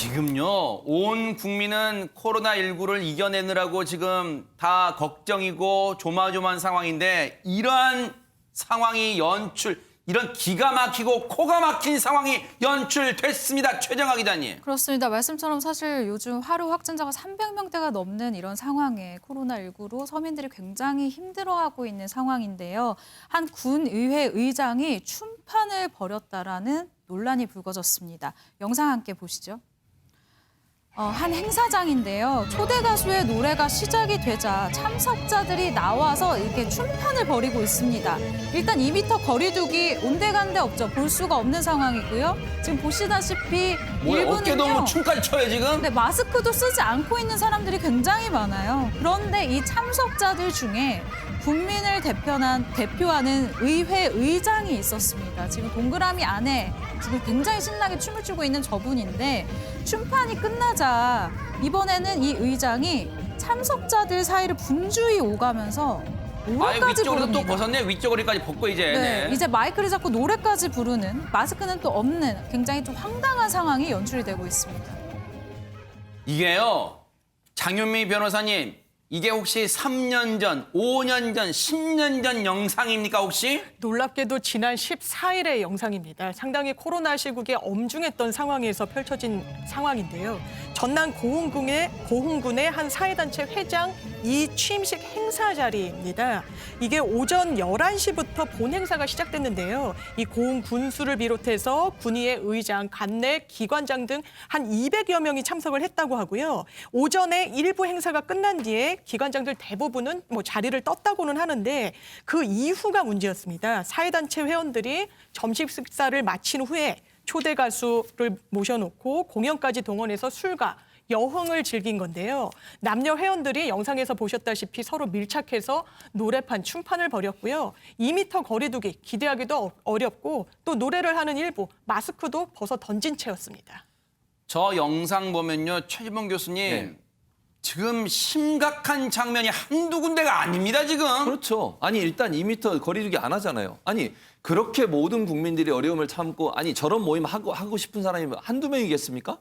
지금요, 온 국민은 코로나19를 이겨내느라고 지금 다 걱정이고 조마조마한 상황인데 이러한 상황이 이런 기가 막히고 코가 막힌 상황이 연출됐습니다. 최정아 기자님. 그렇습니다. 말씀처럼 사실 요즘 하루 확진자가 300명대가 넘는 이런 상황에 코로나19로 서민들이 굉장히 힘들어하고 있는 상황인데요. 한 군의회 의장이 춤판을 벌였다라는 논란이 불거졌습니다. 영상 함께 보시죠. 한 행사장인데요. 초대 가수의 노래가 시작이 되자 참석자들이 나와서 이렇게 춤판을 벌이고 있습니다. 일단 2m 거리두기 온데간데 없죠. 볼 수가 없는 상황이고요. 지금 보시다시피 어깨 동무 춤까지 춰요 지금? 네, 마스크도 쓰지 않고 있는 사람들이 굉장히 많아요. 그런데 이 참석자들 중에 국민을 대표하는 의회 의장이 있었습니다. 지금 동그라미 안에 지금 굉장히 신나게 춤을 추고 있는 저분인데 춤판이 끝나자 이번에는 이 의장이 참석자들 사이를 분주히 오가면서 노래까지 위쪽으로 부릅니다. 또 벗었네. 위쪽으로까지 벗고 이제. 네, 이제 마이크를 잡고 노래까지 부르는 마스크는 또 없는 굉장히 좀 황당한 상황이 연출이 되고 있습니다. 이게요, 장윤미 변호사님, 이게 혹시 3년 전, 5년 전, 10년 전 영상입니까 혹시? 놀랍게도 지난 14일의 영상입니다. 상당히 코로나 시국에 엄중했던 상황에서 펼쳐진 상황인데요. 전남 고흥군의 한 사회단체 회장 이 취임식 행사 자리입니다. 이게 오전 11시부터 본 행사가 시작됐는데요. 이 고흥 군수를 비롯해서 군의회 의장, 관내 기관장 등 한 200여 명이 참석을 했다고 하고요. 오전에 일부 행사가 끝난 뒤에 기관장들 대부분은 자리를 떴다고는 하는데 그 이후가 문제였습니다. 사회단체 회원들이 점심 식사를 마친 후에 초대 가수를 모셔놓고 공연까지 동원해서 술과 여흥을 즐긴 건데요. 남녀 회원들이 영상에서 보셨다시피 서로 밀착해서 노래판, 춤판을 벌였고요. 2m 거리두기 기대하기도 어렵고 또 노래를 하는 일부 마스크도 벗어 던진 채였습니다. 저 영상 보면요, 최지봉 교수님. 네. 지금 심각한 장면이 한두 군데가 아닙니다, 지금. 그렇죠. 아니 일단 2m 거리두기 안 하잖아요. 아니 그렇게 모든 국민들이 어려움을 참고 아니 저런 모임 하고 싶은 사람이 한두 명이겠습니까?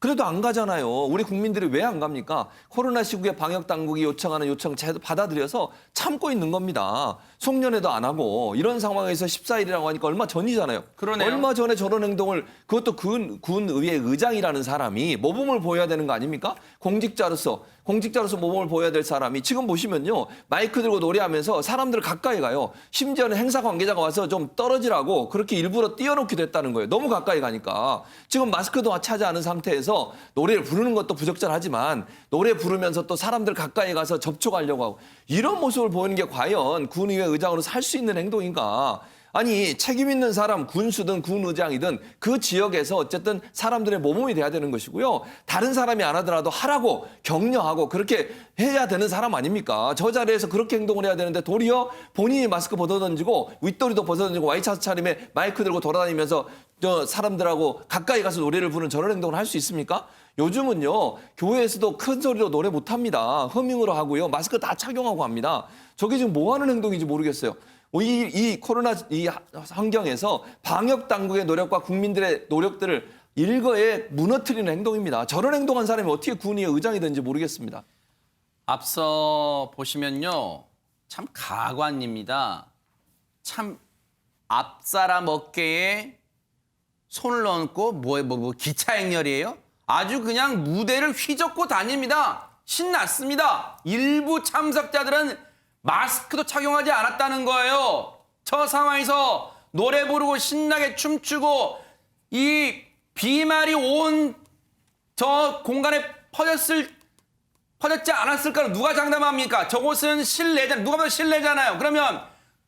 그래도 안 가잖아요. 우리 국민들이 왜 안 갑니까? 코로나 시국에 방역 당국이 요청하는 요청 받아들여서 참고 있는 겁니다. 송년회도 안 하고 이런 상황에서 14일이라고 하니까 얼마 전이잖아요. 그러네요. 얼마 전에 저런 행동을 그것도 군의회 의장이라는 사람이 모범을 보여야 되는 거 아닙니까? 공직자로서 모범을 보여야 될 사람이 지금 보시면요. 마이크 들고 노래하면서 사람들 가까이 가요. 심지어는 행사 관계자가 와서 좀 떨어지라고 그렇게 일부러 띄워놓기도 했다는 거예요. 너무 가까이 가니까. 지금 마스크도 차지 않은 상태에서 노래를 부르는 것도 부적절하지만 노래 부르면서 또 사람들 가까이 가서 접촉하려고 하고 이런 모습을 보이는 게 과연 군의회 의장으로서 할 수 있는 행동인가? 아니 책임 있는 사람 군수든 군의장이든 그 지역에서 어쨌든 사람들의 모범이 돼야 되는 것이고요. 다른 사람이 안 하더라도 하라고 격려하고 그렇게 해야 되는 사람 아닙니까? 저 자리에서 그렇게 행동을 해야 되는데 도리어 본인이 마스크 벗어던지고 윗도리도 벗어던지고 와이셔츠 차림에 마이크 들고 돌아다니면서 저 사람들하고 가까이 가서 노래를 부르는 저런 행동을 할 수 있습니까? 요즘은요. 교회에서도 큰 소리로 노래 못합니다. 허밍으로 하고요. 마스크 다 착용하고 합니다. 저게 지금 뭐 하는 행동인지 모르겠어요. 이 코로나 이 환경에서 방역 당국의 노력과 국민들의 노력들을 일거에 무너뜨리는 행동입니다. 저런 행동한 사람이 어떻게 군의회 의장이 되는지 모르겠습니다. 앞서 보시면요, 참 가관입니다. 참 앞사람 어깨에 손을 얹고 뭐 기차 행렬이에요? 아주 그냥 무대를 휘젓고 다닙니다. 신났습니다. 일부 참석자들은 마스크도 착용하지 않았다는 거예요. 저 상황에서 노래 부르고 신나게 춤추고 이 비말이 온 저 공간에 퍼졌지 않았을까를 누가 장담합니까? 저곳은 실내잖아요. 누가 봐도 실내잖아요. 그러면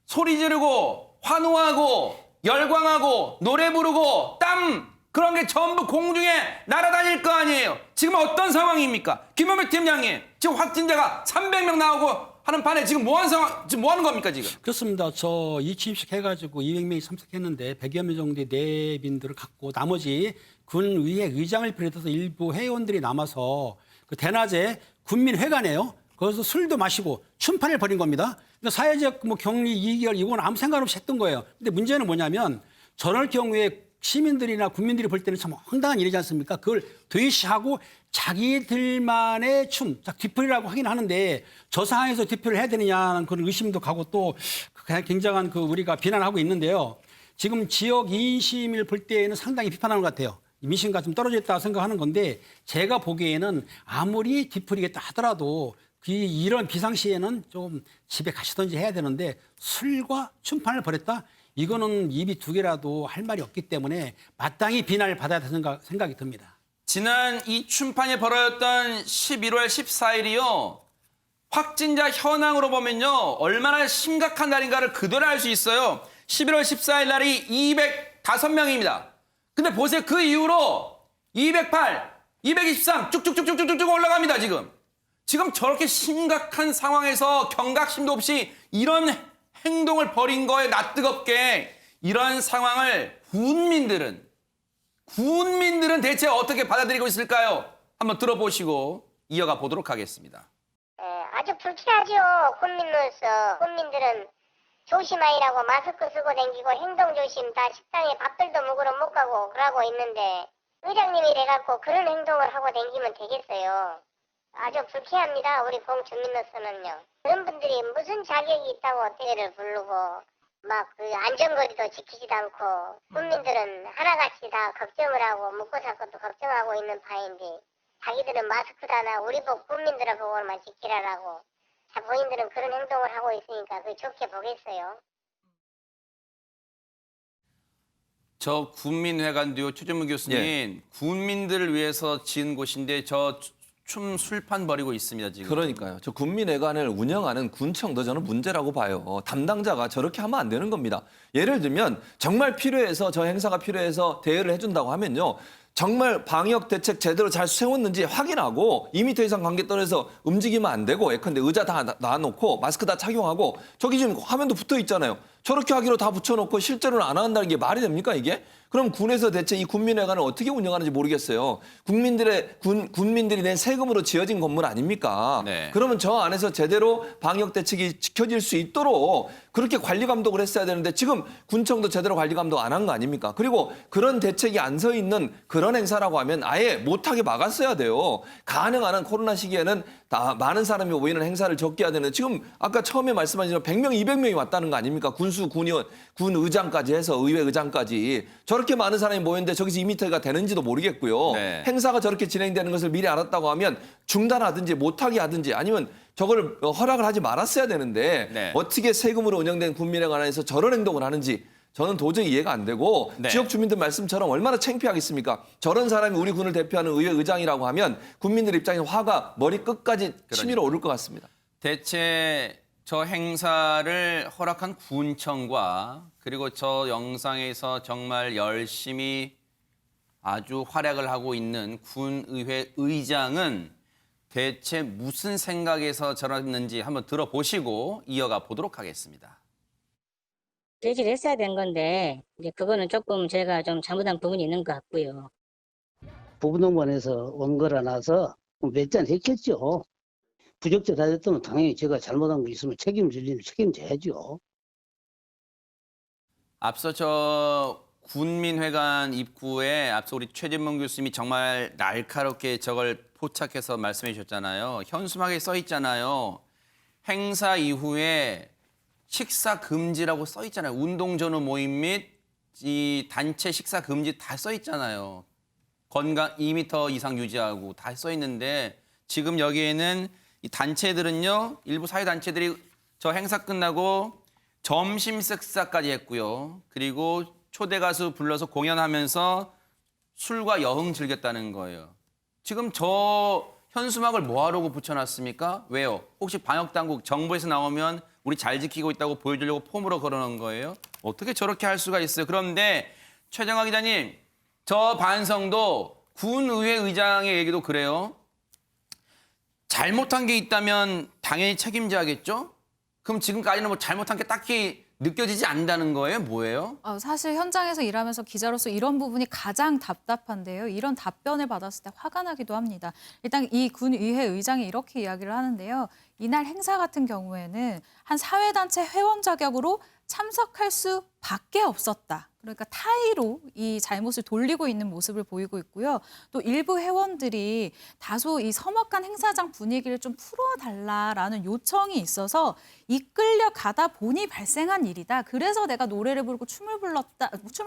소리 지르고 환호하고 열광하고 노래 부르고 땀 그런 게 전부 공중에 날아다닐 거 아니에요. 지금 어떤 상황입니까? 김원배 팀장님, 지금 확진자가 300명 나오고 하는 판에 지금 뭐 하는 겁니까, 지금? 그렇습니다. 저 이취임식 해가지고 200명이 참석했는데 100여 명 정도의 내빈들을 갖고 나머지 군의회 의장을 비롯해서 일부 회원들이 남아서 그 대낮에 군민회관이에요. 거기서 술도 마시고 춤판을 벌인 겁니다. 근데 사회적 격리 2개월 이건 아무 생각 없이 했던 거예요. 근데 문제는 뭐냐면 저럴 경우에 시민들이나 국민들이 볼 때는 참 황당한 일이지 않습니까? 그걸 되시하고 자기들만의 춤, 뒤풀이라고 하긴 하는데 저 상황에서 뒤풀이를 해야 되느냐는 그런 의심도 가고 또 굉장한 우리가 비난하고 있는데요. 지금 지역 인심을 볼 때에는 상당히 비판하는 것 같아요. 민심과 좀 떨어져 있다고 생각하는 건데 제가 보기에는 아무리 뒤풀이겠다 하더라도 이런 비상시에는 좀 집에 가시든지 해야 되는데 술과 춤판을 벌였다? 이거는 입이 두 개라도 할 말이 없기 때문에 마땅히 비난을 받아야 된다는 생각이 듭니다. 지난 이 춤판이 벌어졌던 11월 14일이요. 확진자 현황으로 보면요. 얼마나 심각한 날인가를 그대로 알 수 있어요. 11월 14일 날이 205명입니다. 근데 보세요. 그 이후로 208, 223 쭉쭉쭉쭉쭉 올라갑니다. 지금 저렇게 심각한 상황에서 경각심도 없이 이런 행동을 벌인 거에 낯뜨겁게 이런 상황을 군민들은 대체 어떻게 받아들이고 있을까요? 한번 들어보시고 이어가 보도록 하겠습니다. 아주 불쾌하죠. 국민으로서. 국민들은 조심하이라고 마스크 쓰고 다니고 행동조심 다 식당에 밥들도 먹으러 못 가고 그러고 있는데 의장님이 돼갖고 그런 행동을 하고 다니면 되겠어요. 아주 불쾌합니다. 우리 공주민으로서는요. 그런 분들이 무슨 자격이 있다고 대회를 부르고 막 그 안전거리도 지키지도 않고 국민들은 하나같이 다 걱정을 하고 묵고 살 것도 걱정하고 있는 파인데 자기들은 마스크도 하나 우리 국민들을 보고만 지키라라고 자 본인들은 그런 행동을 하고 있으니까 그 좋게 보겠어요. 저 군민회관도요. 최재문 교수님 예. 군민들을 위해서 지은 곳인데 저 춤 술판 벌이고 있습니다. 지금. 그러니까요. 저 군민회관을 운영하는 군청도 저는 문제라고 봐요. 담당자가 저렇게 하면 안 되는 겁니다. 예를 들면 정말 필요해서 저 행사가 필요해서 대여를 해준다고 하면요. 정말 방역 대책 제대로 잘 세웠는지 확인하고 2m 이상 간격 떨어져서 움직이면 안 되고 예컨대 의자 다 놔놓고 마스크 다 착용하고 저기 지금 화면도 붙어 있잖아요. 저렇게 하기로 다 붙여놓고 실제로는 안 한다는 게 말이 됩니까 이게? 그럼 군에서 대체 이 군민회관을 어떻게 운영하는지 모르겠어요. 군민들이 낸 세금으로 지어진 건물 아닙니까? 네. 그러면 저 안에서 제대로 방역 대책이 지켜질 수 있도록 그렇게 관리 감독을 했어야 되는데 지금 군청도 제대로 관리 감독 안 한 거 아닙니까? 그리고 그런 대책이 안 서 있는 그런 행사라고 하면 아예 못하게 막았어야 돼요. 가능한 한 코로나 시기에는 다 많은 사람이 모이는 행사를 적게 해야 되는데 지금 아까 처음에 말씀하신 100명, 200명이 왔다는 거 아닙니까? 군수, 군의원, 군 의장까지 해서 의회 의장까지 저렇게 많은 사람이 모였는데 저기서 2m가 되는지도 모르겠고요. 네. 행사가 저렇게 진행되는 것을 미리 알았다고 하면 중단하든지 못하게 하든지 아니면 저걸 허락을 하지 말았어야 되는데 네. 어떻게 세금으로 운영된 군민회관에서 저런 행동을 하는지 저는 도저히 이해가 안 되고 네. 지역 주민들 말씀처럼 얼마나 창피하겠습니까? 저런 사람이 우리 군을 대표하는 의회 의장이라고 하면 국민들 입장에서 화가 머리 끝까지 치밀어 오를 것 같습니다. 대체 저 행사를 허락한 군청과 그리고 저 영상에서 정말 열심히 아주 활약을 하고 있는 군의회 의장은 대체 무슨 생각에서 저랬는지 한번 들어보시고 이어가 보도록 하겠습니다. 제지를 했어야 된 건데 이제 그거는 조금 제가 좀 잘못한 부분이 있는 것 같고요. 부부동반에서 온 거라나서 몇 잔 했겠죠. 부적절하였다면 당연히 제가 잘못한 거 있으면 책임을 질 일은 책임져야죠. 앞서 저 군민회관 입구에 앞서 우리 최진문 교수님이 정말 날카롭게 저걸 포착해서 말씀해 주셨잖아요. 현수막에 써 있잖아요. 행사 이후에 식사 금지라고 써 있잖아요. 운동 전후 모임 및 이 단체 식사 금지 다 써 있잖아요. 건강 2m 이상 유지하고 다 써 있는데 지금 여기에는 이 단체들은요. 일부 사회 단체들이 저 행사 끝나고 점심 식사까지 했고요. 그리고 초대 가수 불러서 공연하면서 술과 여흥 즐겼다는 거예요. 지금 저 현수막을 뭐하려고 붙여놨습니까? 왜요? 혹시 방역당국 정부에서 나오면 우리 잘 지키고 있다고 보여주려고 폼으로 걸어놓은 거예요? 어떻게 저렇게 할 수가 있어요? 그런데 최정화 기자님, 저 반성도 군의회 의장의 얘기도 그래요. 잘못한 게 있다면 당연히 책임져야겠죠? 그럼 지금까지는 뭐 잘못한 게 딱히 느껴지지 않는다는 거예요? 뭐예요? 사실 현장에서 일하면서 기자로서 이런 부분이 가장 답답한데요. 이런 답변을 받았을 때 화가 나기도 합니다. 일단 이 군의회 의장이 이렇게 이야기를 하는데요. 이날 행사 같은 경우에는 한 사회단체 회원 자격으로 참석할 수밖에 없었다. 그러니까 타의로 이 잘못을 돌리고 있는 모습을 보이고 있고요. 또 일부 회원들이 다소 이 서먹한 행사장 분위기를 좀 풀어달라라는 요청이 있어서 이끌려 가다 보니 발생한 일이다. 그래서 내가 노래를 부르고 춤을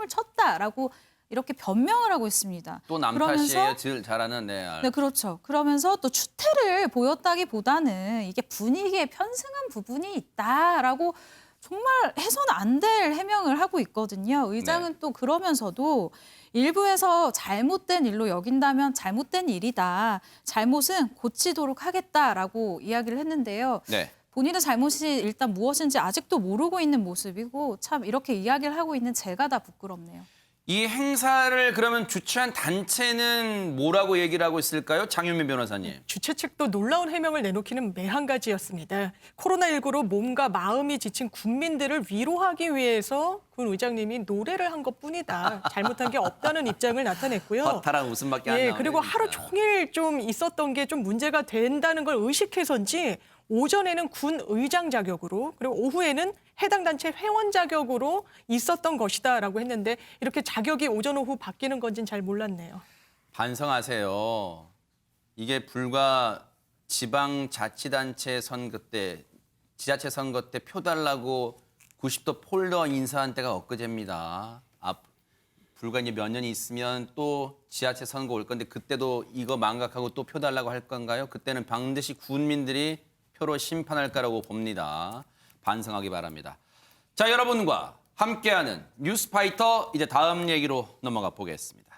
췄다라고 이렇게 변명을 하고 있습니다. 또 남 탓이에요. 질 잘하는. 네. 네, 그렇죠. 그러면서 또 추태를 보였다기보다는 이게 분위기에 편승한 부분이 있다라고 정말 해서는 안 될 해명을 하고 있거든요. 의장은 네. 또 그러면서도 일부에서 잘못된 일로 여긴다면 잘못된 일이다. 잘못은 고치도록 하겠다라고 이야기를 했는데요. 네. 본인의 잘못이 일단 무엇인지 아직도 모르고 있는 모습이고 참 이렇게 이야기를 하고 있는 제가 다 부끄럽네요. 이 행사를 그러면 주최한 단체는 뭐라고 얘기를 하고 있을까요? 장윤민 변호사님. 주최 측도 놀라운 해명을 내놓기는 매한가지였습니다. 코로나19로 몸과 마음이 지친 국민들을 위로하기 위해서 군 의장님이 노래를 한 것뿐이다. 잘못한 게 없다는 입장을 나타냈고요. 허탈한 웃음밖에 안 나오네요. 그리고 하루 진짜. 종일 좀 있었던 게 좀 문제가 된다는 걸 의식해서인지 오전에는 군 의장 자격으로 그리고 오후에는 해당 단체 회원 자격으로 있었던 것이다라고 했는데 이렇게 자격이 오전 오후 바뀌는 건지는 잘 몰랐네요. 반성하세요. 이게 불과 지방자치단체 선거 때, 지자체 선거 때 표 달라고 90도 폴더 인사한 때가 엊그제입니다. 불과 이제 몇 년이 있으면 또 지자체 선거 올 건데 그때도 이거 망각하고 또 표 달라고 할 건가요? 그때는 반드시 군민들이 표로 심판할 거라고 봅니다. 반성하기 바랍니다. 자, 여러분과 함께하는 뉴스파이터 이제 다음 얘기로 넘어가 보겠습니다.